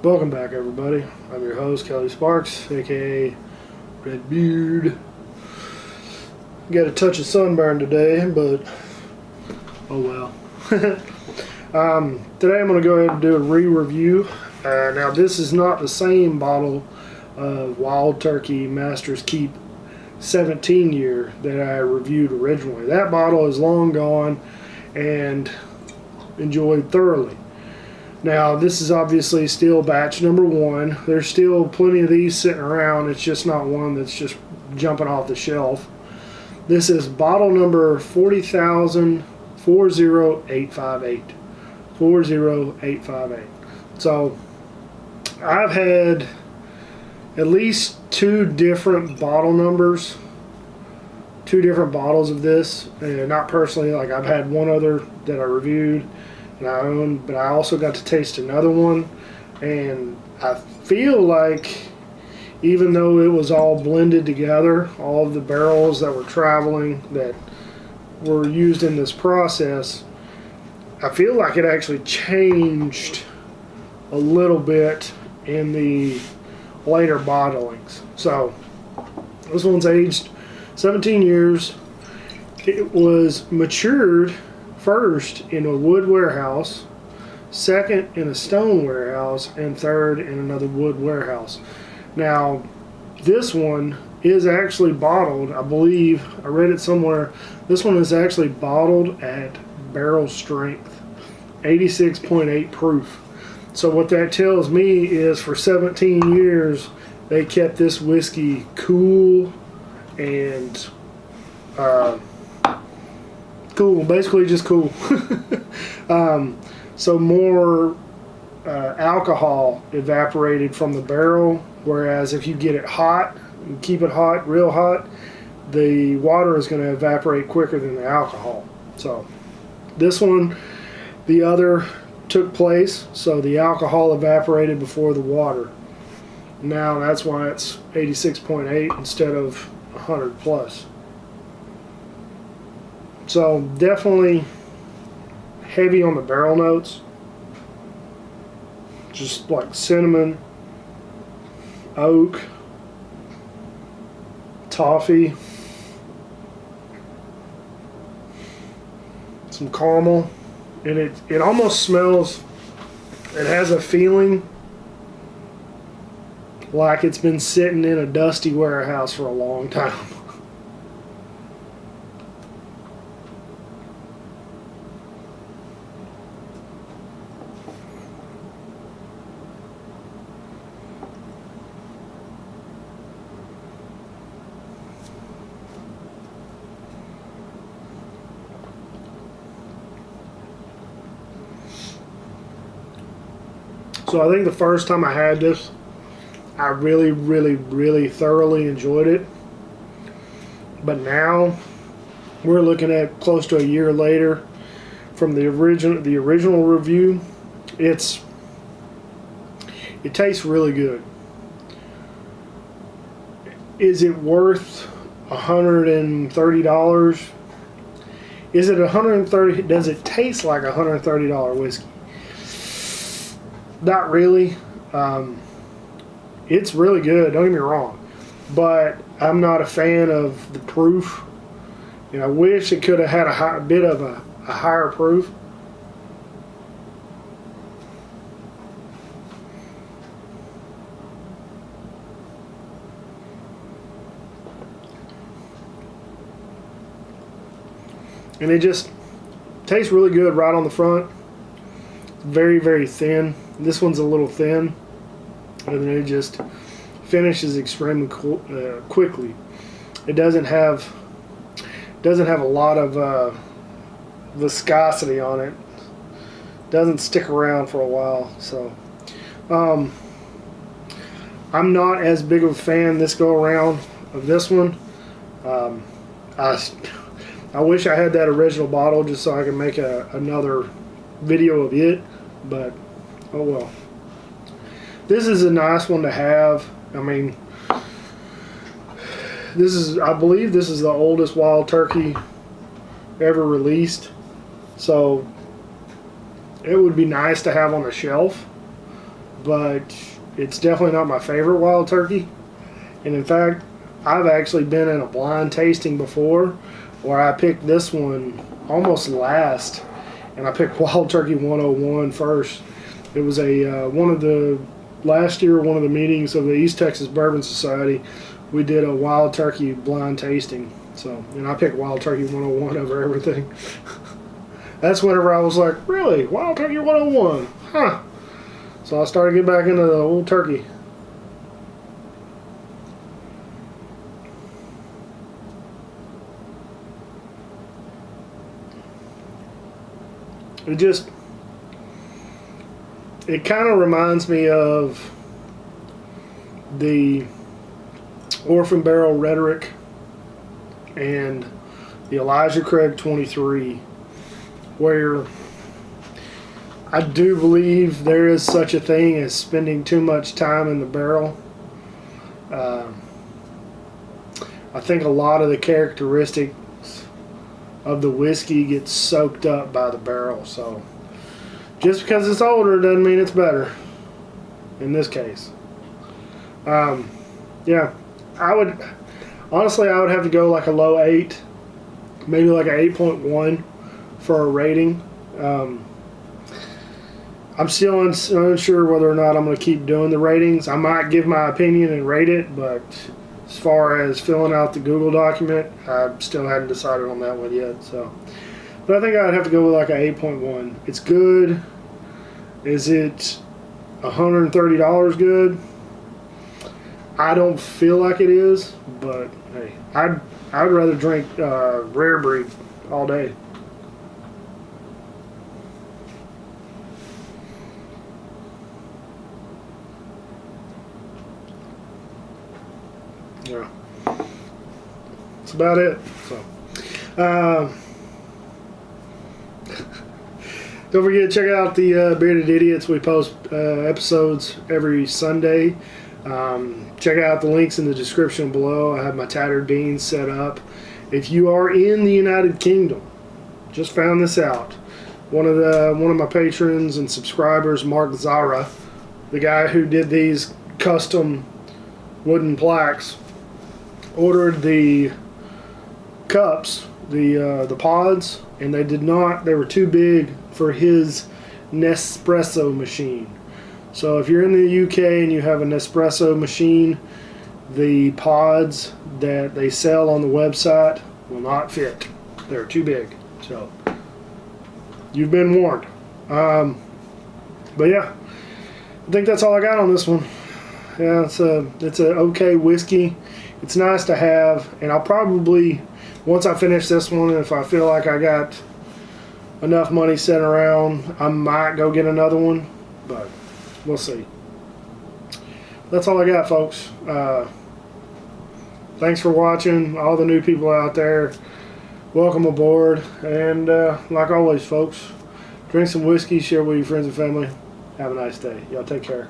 Welcome back, everybody. I'm your host, Kelly Sparks, aka Redbeard. Got a touch of sunburn today, but oh well. Today I'm going to go ahead and do a re-review. Now, this is not the same bottle of Wild Turkey Master's Keep 17 year that I reviewed originally. That bottle is long gone and enjoyed thoroughly. Now, this is obviously still batch number one. There's still plenty of these sitting around. It's just not one that's just jumping off the shelf. This is bottle number 40858. 40858. So, I've had at least two different bottle numbers, two different bottles of this. And not personally, like I've had one other that I reviewed and I own, but I also got to taste another one, and I feel like even though it was all blended together, all of the barrels that were traveling that were used in this process, I feel like it actually changed a little bit in the later bottlings. So this one's aged 17 years. It was matured first in a wood warehouse, second in a stone warehouse, and third in another wood warehouse. Now, this one is actually bottled, I believe, I read it somewhere, this one is actually bottled at barrel strength, 86.8 proof. So what that tells me is for 17 years, they kept this whiskey cool and cool, basically just cool. So more alcohol evaporated from the barrel, whereas if you get it hot, you keep it hot, real hot, the water is going to evaporate quicker than the alcohol. So this one, the other took place, so the alcohol evaporated before the water. Now that's why it's 86.8 instead of 100 plus. So definitely heavy on the barrel notes, just like cinnamon, oak, toffee, some caramel, and it almost smells, it has a feeling like it's been sitting in a dusty warehouse for a long time. So I think the first time I had this, I really thoroughly enjoyed it. But now we're looking at close to a year later from the original review. It tastes really good. Is it worth $130? Is it $130? Does it taste like $130 whiskey? Not really. It's really good, don't get me wrong, but I'm not a fan of the proof. I wish it could have had a bit of a higher proof. And it just tastes really good right on the front. Very thin. This one's a little thin, and then it just finishes extremely quickly. It doesn't have a lot of viscosity on it. Doesn't stick around for a while. So I'm not as big of a fan this go around of this one. I wish I had that original bottle just so I could make another video of it, but oh well. This is a nice one to have. I mean, I believe this is the oldest Wild Turkey ever released, so it would be nice to have on the shelf. but it's definitely not my favorite wild turkey. And in fact, I've actually been in a blind tasting before where I picked this one almost last, and I picked Wild Turkey 101 first. It was a one of the meetings of the East Texas Bourbon Society. We did a Wild Turkey blind tasting. So, and I picked Wild Turkey 101 over everything. That's whenever I was like, really? Wild Turkey 101? Huh. So I started getting back into the old turkey. It kind of reminds me of the Orphan Barrel Rhetoric and the Elijah Craig 23, where I do believe there is such a thing as spending too much time in the barrel. I think a lot of the characteristics of the whiskey gets soaked up by the barrel. So just because it's older doesn't mean it's better in this case. Yeah, I would have to go like a low 8, maybe like an 8.1 for a rating. I'm still unsure whether or not I'm going to keep doing the ratings. I might give my opinion and rate it, but as far as filling out the Google document, I still hadn't decided on that one yet. So, but I think I'd have to go with like an 8.1. It's good. Is it $130 good? I don't feel like it is, but hey, I'd rather drink rare breed all day. Yeah, that's about it. So, don't forget to check out the Bearded Idiots. We post episodes every Sunday. Check out the links in the description below. I have my Tattered Beans set up. If you are in the United Kingdom, just found this out. One of my patrons and subscribers, Mark Zara, the guy who did these custom wooden plaques, ordered the cups, the pods, and they were too big for his Nespresso machine. So if you're in the UK and you have a Nespresso machine, the pods that they sell on the website will not fit. They're too big. So you've been warned. But yeah, I think that's all I got on this one. Yeah, it's a okay whiskey. It's nice to have, and I'll probably, once I finish this one, if I feel like I got enough money sitting around, I might go get another one, but we'll see. That's all I got, folks. Thanks for watching. All the new people out there, welcome aboard. And like always, folks, drink some whiskey, share with your friends and family. Have a nice day. Y'all take care.